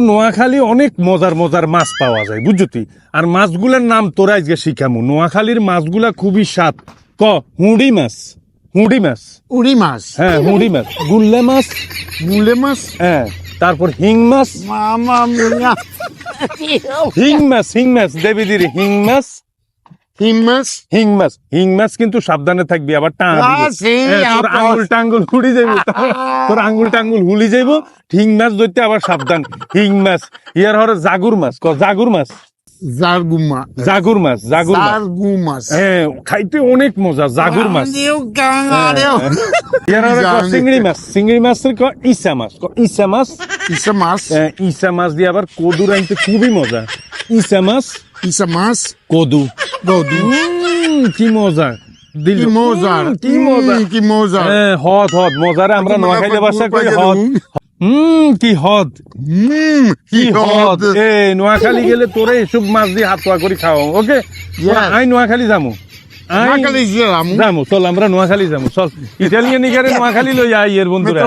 নোয়াখালী অনেক মজার মজার মাছ পাওয়া যায় বুঝছি। আর মাছগুলোর নাম তোরা আজকে শিখামু। নোয়াখালীর মাছগুলা খুবই স্বাদ। ক হুঁড়ি মাছ, হুঁড়ি মাছ, উড়ি মাছ, হ্যাঁ হুঁড়ি মাছ, গুল্লে মাছ, গুলে মাছ, হ্যাঁ তারপর হিং মাছ, মামা মিয়া, হিং মাছ, হিং মাছ দেবীদির হিং মাছ, হিম মাছ, হিং মাছ, হিং মাছ কিন্তু সাবধানে থাকবি, আবার টান সেই তোর আপস। আঙ্গুল টাঙ্গুল হুড়ি যাইব, তোর আঙ্গুল টাঙ্গুল হুলি যাইব। হিং মাছ ধরতে আবার সাবধান। হিং মাছ ইয়ার হরে জাগুর মাছ, ক জাগুর মাছ, জারগুমা, জাগুর মাছ, জাগুর মাছ, জারগু মাছ, হ্যাঁ খাইতে অনেক মজা জাগুর মাছ। দেও গাঙারেও, ইয়ার হরে ক চিংড়ি মাছ, চিংড়ি মাছের ক ইসা মাছ, ক ইসা মাছ, ইসা মাছ, ইসা মাছ দিয়ে আবার কদু রাইতে খুবই মজা। ইসা মাছ, ইসা মাছ, কদু, গদু, কি মজা দিল, কি মজার, কি মজা, কি মজার, হদ হদ মজারে আমরা নোয়াখালী ভাষা কই হদ। কি হদ, কি হদ, এ নোয়াখালী গেলে তোরে এসব মাছ দিয়ে হাত পা করে খাওয়া। ওকে আই নোয়াখালী যামু, নোয়াখালী গেলাম, যামু চল আমরা নোয়াখালী যামু চল। ইটালিয়ান ইগারে নোয়াখালী লই আই এর বন্ধুরা।